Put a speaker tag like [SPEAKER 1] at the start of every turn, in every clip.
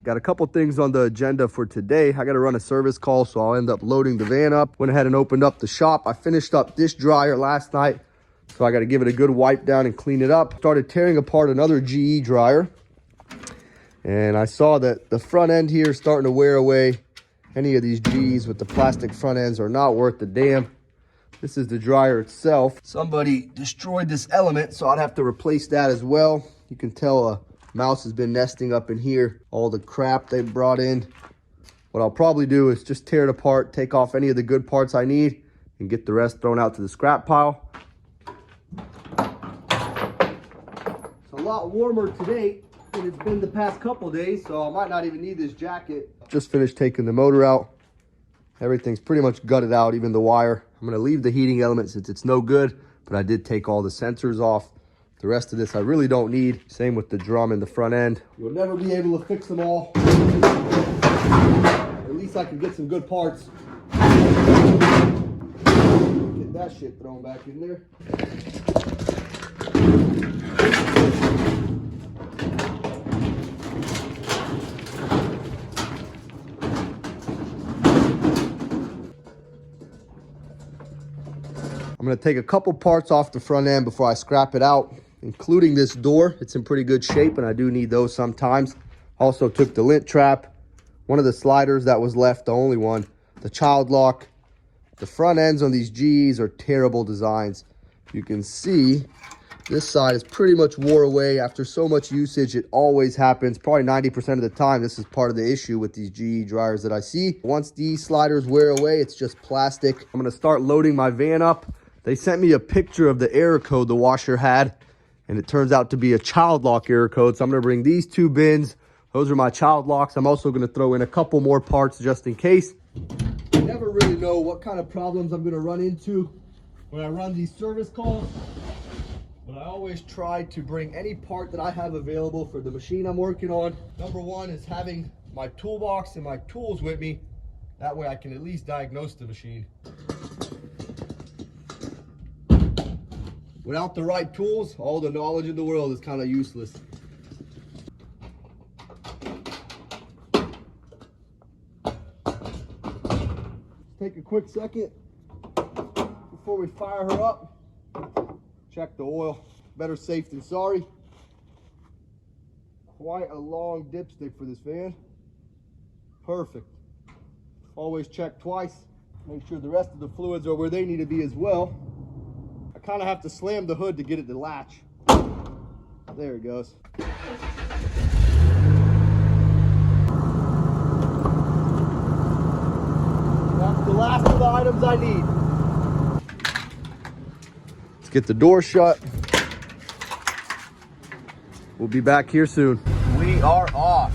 [SPEAKER 1] Got a couple things on the agenda for today. I got to run a service call, so I'll end up loading the van up. Went ahead and opened up the shop. I finished up this dryer last night, so I got to give it a good wipe down and clean it up. Started tearing apart another GE dryer, and I saw that the front end here is starting to wear away. Any of these GEs with the plastic front ends are not worth the damn. This is the dryer itself. Somebody destroyed this element, so I'd have to replace that as well. You can tell a mouse has been nesting up in here. All the crap they brought in. What I'll probably do is just tear it apart, take off any of the good parts I need, and get the rest thrown out to the scrap pile. It's a lot warmer today than it's been the past couple days, so I might not even need this jacket. Just finished taking the motor out. Everything's pretty much gutted out, even the wire. I'm gonna leave the heating element since it's no good, but I did take all the sensors off. The rest of this I really don't need. Same with the drum and the front end. You'll never be able to fix them all. At least I can get some good parts. Get that shit thrown back in there. I'm going to take a couple parts off the front end before I scrap it out, including this door. It's in pretty good shape, and I do need those sometimes. Also took the lint trap, one of the sliders that was left, the only one, the child lock. The front ends on these GEs are terrible designs. You can see this side is pretty much wore away after so much usage. It always happens. Probably 90% of the time, this is part of the issue with these GE dryers that I see. Once these sliders wear away, it's just plastic. I'm going to start loading my van up. They sent me a picture of the error code the washer had, and it turns out to be a child lock error code. So I'm going to bring these two bins. Those are my child locks. I'm also going to throw in a couple more parts just in case. I never really know what kind of problems I'm going to run into when I run these service calls, but I always try to bring any part that I have available for the machine I'm working on. Number one is having my toolbox and my tools with me. That way I can at least diagnose the machine. Without the right tools, all the knowledge in the world is kind of useless. Take a quick second before we fire her up. Check the oil. Better safe than sorry. Quite a long dipstick for this van. Perfect. Always check twice. Make sure the rest of the fluids are where they need to be as well. Kind of have to slam the hood to get it to latch. There it goes. That's the last of the items I need. Let's get the door shut. We'll be back here soon. We are off.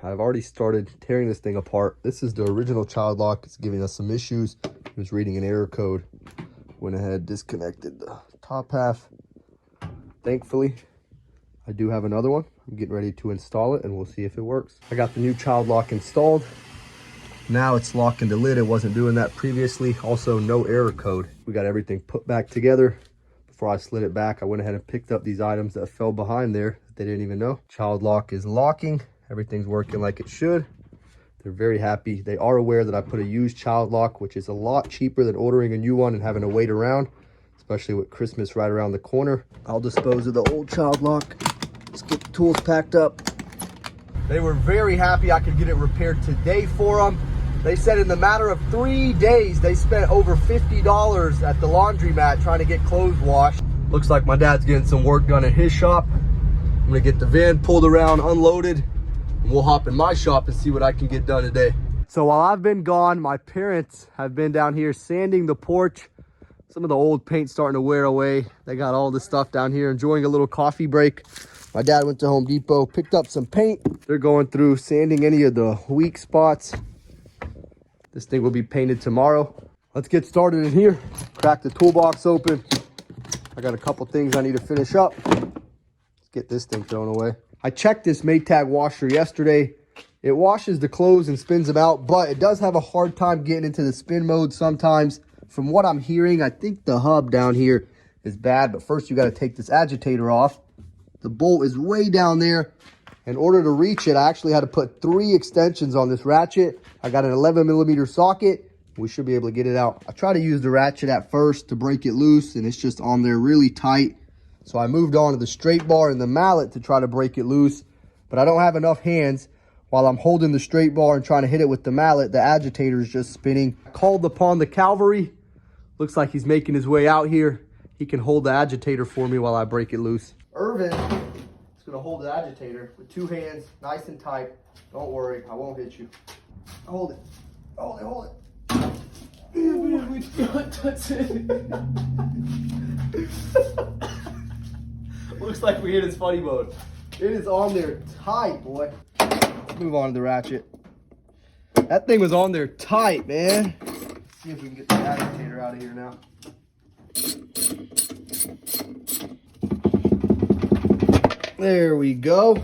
[SPEAKER 1] I've already started tearing this thing apart. This is the original child lock. It's giving us some issues. It was reading an error code. Went ahead, disconnected the top half. Thankfully, I do have another one. I'm getting ready to install it, and we'll see if it works. I got the new child lock installed. Now it's locking the lid. It wasn't doing that previously. Also, no error code. We got everything put back together. Before I slid it back, I went ahead and picked up these items that fell behind there that they didn't even know. Child lock is locking. Everything's working like it should. They're very happy. They are aware that I put a used child lock, which is a lot cheaper than ordering a new one and having to wait around, especially with Christmas right around the corner. I'll dispose of the old child lock. Let's get the tools packed up. They were very happy I could get it repaired today for them. They said in the matter of 3 days, they spent over $50 at the laundromat trying to get clothes washed. Looks like my dad's getting some work done at his shop. I'm gonna get the van pulled around, unloaded, and we'll hop in my shop and see what I can get done today. So while I've been gone, my parents have been down here sanding the porch. Some of the old paint's starting to wear away. They got all this stuff down here, enjoying a little coffee break. My dad went to Home Depot, picked up some paint. They're going through sanding any of the weak spots. This thing will be painted tomorrow. Let's get started in here. Crack the toolbox open. I got a couple things I need to finish up. Let's get this thing thrown away. I checked this Maytag washer yesterday. It washes the clothes and spins them out, but it does have a hard time getting into the spin mode sometimes. From what I'm hearing, I think the hub down here is bad, but first you got to take this agitator off. The bolt is way down there. In order to reach it, I actually had to put 3 extensions on this ratchet. I got an 11mm socket. We should be able to get it out. I try to use the ratchet at first to break it loose, and it's just on there really tight. So I moved on to the straight bar and the mallet to try to break it loose, but I don't have enough hands. While I'm holding the straight bar and trying to hit it with the mallet, the agitator is just spinning. Called upon the cavalry. Looks like he's making his way out here. He can hold the agitator for me while I break it loose. Irvin is gonna hold the agitator with 2 hands, nice and tight. Don't worry, I won't hit you. Hold it, hold it, hold it. Looks like we hit his funny mode. It is on there tight, boy. Let's move on to the ratchet. That thing was on there tight, man. Let's see if we can get the agitator out of here now. There we go.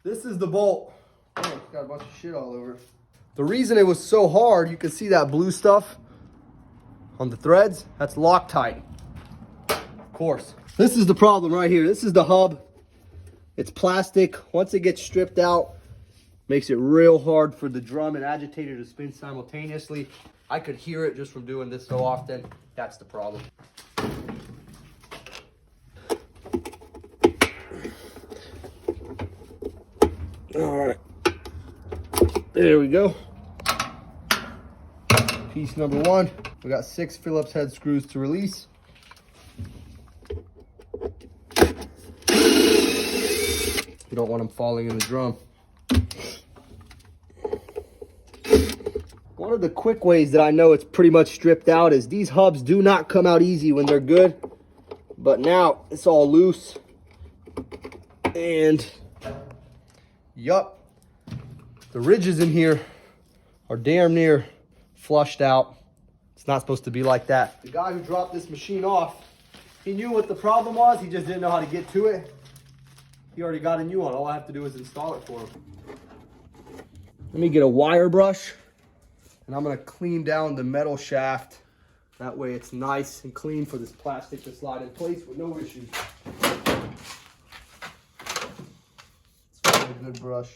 [SPEAKER 1] This is the bolt. Oh, it's got a bunch of shit all over it. The reason it was so hard, you can see that blue stuff on the threads. That's Loctite, of course. This is the problem right here. This is the hub. It's plastic. Once it gets stripped out, makes it real hard for the drum and agitator to spin simultaneously. I could hear it just from doing this so often. That's the problem. All right, there we go. Piece number 1. We got 6 Phillips head screws to release. You don't want them falling in the drum. One of the quick ways that I know it's pretty much stripped out is these hubs do not come out easy when they're good, but now it's all loose. And yup, the ridges in here are damn near flushed out. It's not supposed to be like that. The guy who dropped this machine off, he knew what the problem was. He just didn't know how to get to it. He already got a new one. All I have to do is install it for him. Let me get a wire brush, and I'm gonna clean down the metal shaft. That way it's nice and clean for this plastic to slide in place with no issues. Let's find a good brush.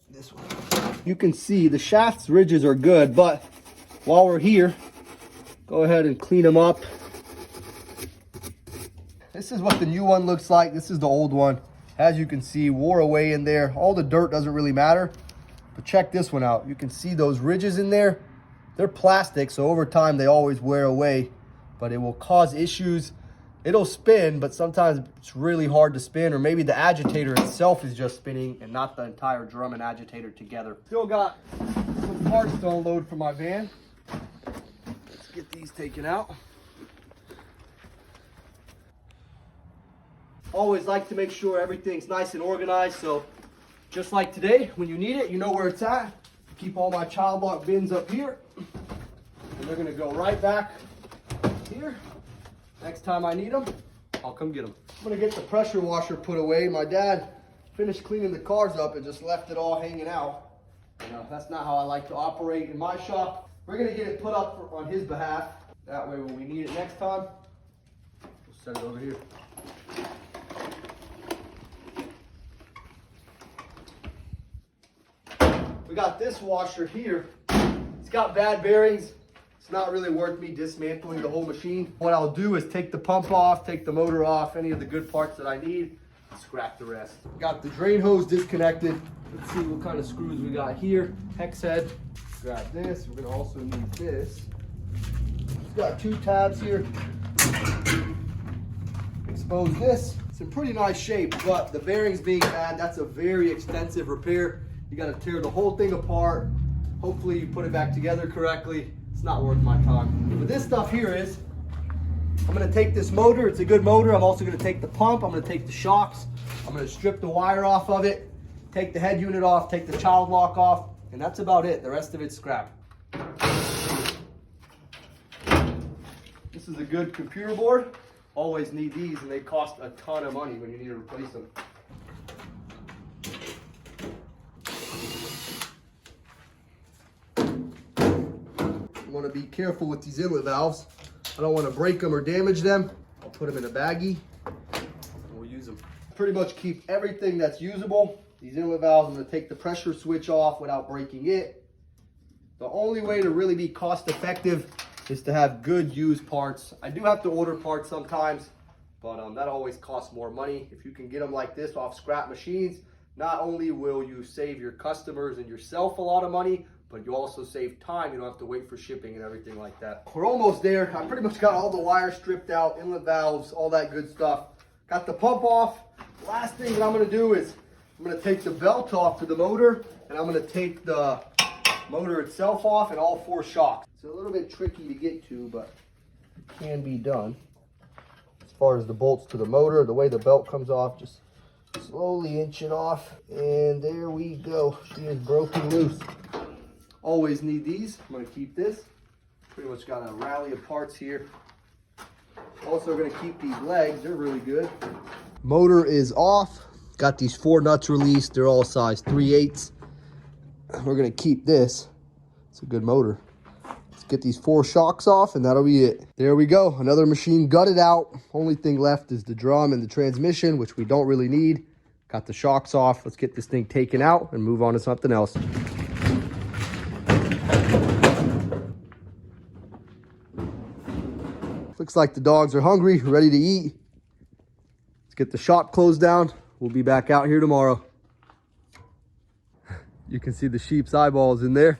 [SPEAKER 1] This one. You can see the shaft's ridges are good, but while we're here, go ahead and clean them up. This is what the new one looks like. This is the old one. As you can see, wore away in there. All the dirt doesn't really matter, but check this one out. You can see those ridges in there. They're plastic, so over time they always wear away, but it will cause issues. It'll spin, but sometimes it's really hard to spin, or maybe the agitator itself is just spinning and not the entire drum and agitator together. Still got some parts to unload from my van. Let's get these taken out. Always like to make sure everything's nice and organized, so just like today, when you need it, you know where it's at. Keep all my child lock bins up here, and they're gonna go right back here. Next time I need them, I'll come get them. I'm gonna get the pressure washer put away. My dad finished cleaning the cars up and just left it all hanging out. That's not how I like to operate in my shop. We're gonna get it put up on his behalf. That way when we need it next time, we'll set it over here. We got this washer here. It's got bad bearings. It's not really worth me dismantling the whole machine. What I'll do is take the pump off, take the motor off, any of the good parts that I need, scrap the rest. Got the drain hose disconnected. Let's see what kind of screws we got here. Hex head. Grab this. We're gonna also need this. It's got 2 tabs here. Expose this. It's in pretty nice shape, but the bearings being bad, that's a very extensive repair. You gotta tear the whole thing apart. Hopefully you put it back together correctly. It's not worth my time. But this stuff here is, I'm gonna take this motor, it's a good motor. I'm also gonna take the pump, I'm gonna take the shocks, I'm gonna strip the wire off of it, take the head unit off, take the child lock off, and that's about it. The rest of it's scrap. This is a good computer board. Always need these, and they cost a ton of money when you need to replace them. You want to be careful with these inlet valves. I don't want to break them or damage them. I'll put them in a baggie and we'll use them. pretty much keep everything that's usable. These inlet valves, I'm going to take the pressure switch off without breaking it. The only way to really be cost effective is to have good used parts. I do have to order parts sometimes, but that always costs more money. If you can get them like this off scrap machines, not only will you save your customers and yourself a lot of money, but you also save time. You don't have to wait for shipping and everything like that. We're almost there. I pretty much got all the wires stripped out, inlet valves, all that good stuff. Got the pump off. Last thing that I'm going to do is I'm going to take the belt off to the motor, and I'm going to take the motor itself off and all 4 shocks. It's a little bit tricky to get to, but it can be done. As far as the bolts to the motor, the way the belt comes off, just slowly inch it off, and there we go. She is broken loose. Always need these. I'm going to keep this. Pretty much got a rally of parts here. Also going to keep these legs. They're really good. Motor is off. Got these 4 nuts released. They're all size 3/8. We're going to keep this. It's a good motor. Let's get these 4 shocks off, and that'll be it. There we go. Another machine gutted out. Only thing left is the drum and the transmission, which we don't really need. Got the shocks off. Let's get this thing taken out and move on to something else. Looks like the dogs are hungry, ready to eat. Let's get the shop closed down. We'll be back out here tomorrow. You can see the sheep's eyeballs in there.